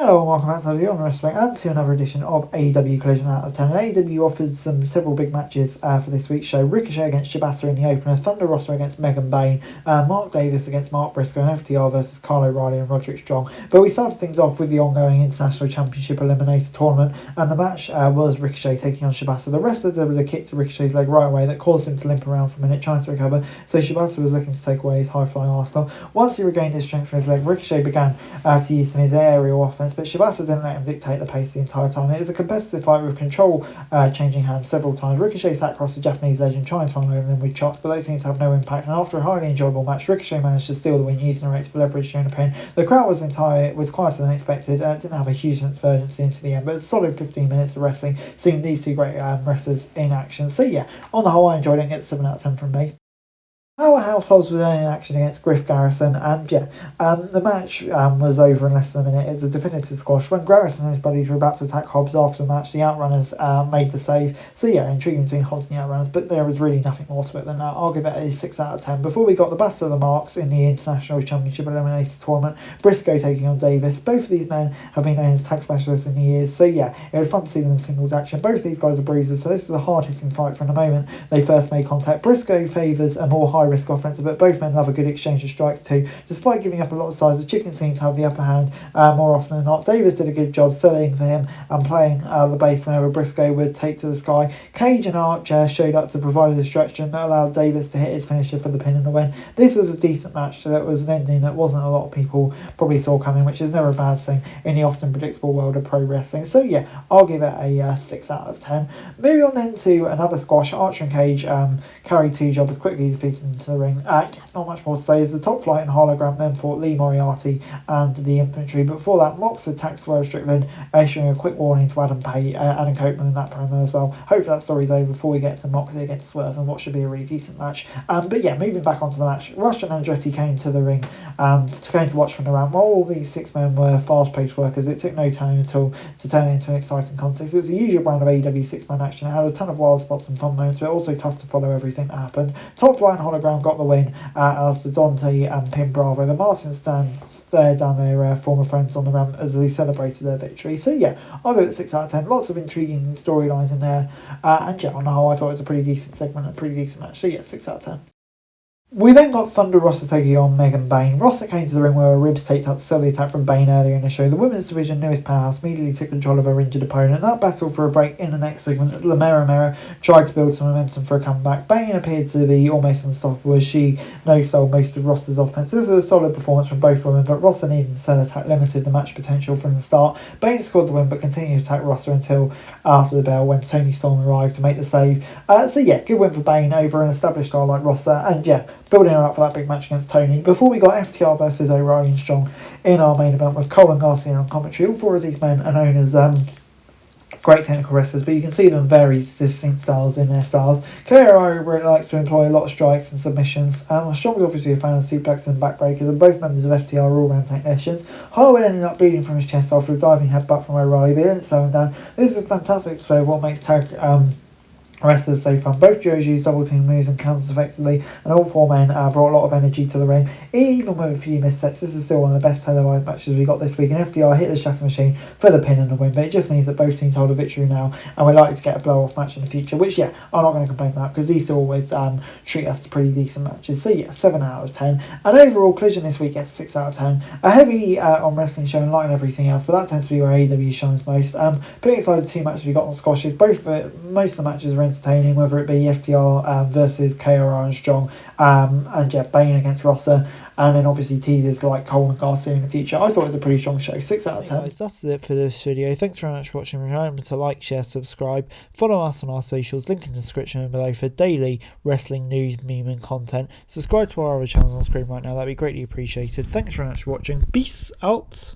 Hello and welcome back to the Wrestling and to another edition of AEW Collision Out of 10. AEW offered several big matches for this week's show. Ricochet against Shibata in the opener, Thunder Rosa against Megan Bayne, Mark Davis against Mark Briscoe, and FTR versus Kyle O'Reilly and Roderick Strong. But we started things off with the ongoing International Championship Eliminator Tournament, and the match was Ricochet taking on Shibata. The wrestler did a kick to Ricochet's leg right away that caused him to limp around for a minute trying to recover, so Shibata was looking to take away his high-flying arsenal. Once he regained his strength from his leg, Ricochet began to use some of his aerial offense, but Shibata didn't let him dictate the pace the entire time. It was a competitive fight with control changing hands several times. Ricochet sat across the Japanese legend trying to unload them with chops, but they seemed to have no impact, and after a highly enjoyable match, Ricochet managed to steal the win using a race for leverage during a pin. The crowd was quieter than expected, didn't have a huge sense of urgency into the end, but a solid 15 minutes of wrestling, seeing these two great wrestlers in action. So yeah, on the whole I enjoyed it and get 7 out of 10 from me. Powerhouse Hobbs was in action against Griff Garrison, and the match was over in less than a minute. It's a definitive squash. When Garrison and his buddies were about to attack Hobbs after the match, the Outrunners made the save. So yeah, intriguing between Hobbs and the Outrunners, but there was really nothing more to it than that. I'll give it a 6 out of 10. Before we got the Battle of the Marks in the International Championship Eliminator Tournament, Briscoe taking on Davis. Both of these men have been known as tag specialists in the years, so yeah, it was fun to see them in singles action. Both of these guys are bruisers, so this is a hard-hitting fight from the moment they first made contact. Briscoe favours a more high-risk offensive, but both men love a good exchange of strikes too. Despite giving up a lot of size, the Chicken seems to have the upper hand more often than not. Davis did a good job selling for him and playing the base whenever Briscoe would take to the sky. Cage and Archer showed up to provide a distraction that allowed Davis to hit his finisher for the pin and the win. This was a decent match, so that was an ending that wasn't a lot of people probably saw coming, which is never a bad thing in the often predictable world of pro wrestling. So yeah, I'll give it a 6 out of 10. Moving on then to another squash. Archer and Cage carried two jobbers quickly defeated into the ring. Not much more to say, as the Top Flight and Hologram then fought Lee Moriarty and the Infantry, but before that Mox attacked Swerve Strickland, issuing a quick warning to Adam Copeland in that promo as well. Hopefully that story's over before we get to Moxley against Swerve and what should be a really decent match. But yeah, moving back onto the match, Rush and Andretti came to the ring to watch from the ramp. While all these 6 men were fast-paced workers, it took no time at all to turn it into an exciting contest. It was the usual brand of AEW 6-man action. It had a ton of wild spots and fun moments, but also tough to follow everything that happened. Top Flight and Hologram got the win after Dante and Pim Bravo. The Martins stared down their former friends on the ramp as they celebrated their victory. So yeah, I'll go at 6 out of 10. Lots of intriguing storylines in there, and yeah, on the whole I thought it was a pretty decent segment, a pretty decent match. So yeah, 6 out of 10. We then got Thunder Rosa taking on Megan Bayne. Rosa came to the ring where her ribs taped out to sell the attack from Bayne earlier in the show. The women's division newest powerhouse immediately took control of her injured opponent. That battle for a break in the next segment, La Mera tried to build some momentum for a comeback. Bayne appeared to be almost unstoppable as she no-sold most of Rosa's offense. This was a solid performance from both women, but Rosa needed to sell attack limited the match potential from the start. Bayne scored the win but continued to attack Rosa until after the bell when Toni Storm arrived to make the save. So yeah, good win for Bayne over an established star like Rosa, and yeah, building her up for that big match against Toni. Before we got FTR versus O'Reilly and Strong in our main event with Cole and Garcia on commentary. All 4 of these men are known as great technical wrestlers, but you can see them vary distinct styles in their styles. KRI really likes to employ a lot of strikes and submissions. Strong is obviously a fan of suplexes and backbreakers, and both members of FTR are all-round technicians. Harwood ended up bleeding from his chest after a diving headbutt from O'Reilly, but it didn't slow him down. This is a fantastic display of what makes tag wrestlers so fun. Both duos used double team moves and counters effectively, and all 4 men brought a lot of energy to the ring. Even with a few missteps, this is still one of the best televised matches we got this week, and FDR hit the shatter machine for the pin and the win, but it just means that both teams hold a victory now, and we're likely to get a blow-off match in the future, which yeah, I'm not going to complain about, because these still always treat us to pretty decent matches. So yeah, 7 out of 10. And overall, Collision this week gets 6 out of 10. A heavy on wrestling show and light on everything else, but that tends to be where AEW shines most. Putting aside the 2 matches we got on squashes, most of the matches are entertaining, whether it be FTR versus KRI and Strong, and yeah, Bayne against Rosa, and then obviously teasers like Cole and Garcia in the future. I thought it was a pretty strong show. 6 out of 10. Guys, that's it for this video. Thanks very much for watching. Remember to like, share, subscribe, follow us on our socials, link in the description below for daily wrestling news, meme and content. Subscribe to our other channels on screen right now, that'd be greatly appreciated. Thanks very much for watching. Peace out.